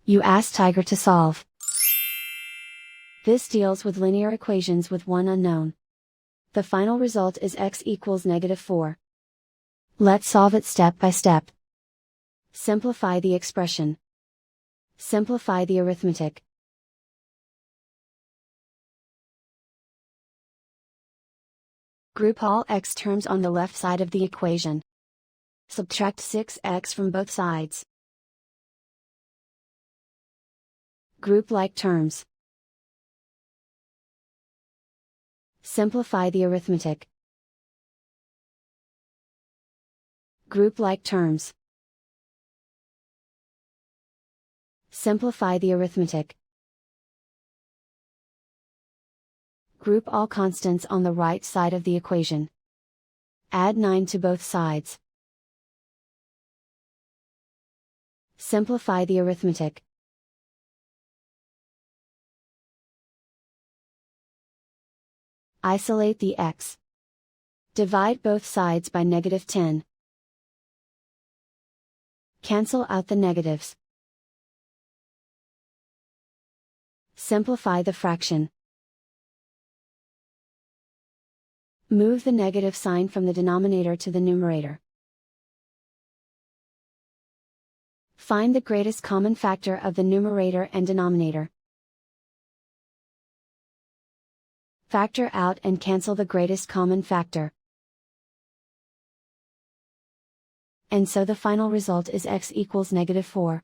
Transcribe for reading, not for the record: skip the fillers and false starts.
You ask Tiger to solve. This deals with linear equations with one unknown. The final result is x equals -4. Let's solve it step by step. Simplify the expression. Simplify the arithmetic. Group all x terms on the left side of the equation. Subtract 6x from both sides. Group like terms. Simplify the arithmetic. Group like terms. Simplify the arithmetic. Group all constants on the right side of the equation. Add 9 to both sides. Simplify the arithmetic. Isolate the x. Divide both sides by -10. Cancel out the negatives. Simplify the fraction. Move the negative sign from the denominator to the numerator. Find the greatest common factor of the numerator and denominator. Factor out and cancel the greatest common factor. And so the final result is x equals -4.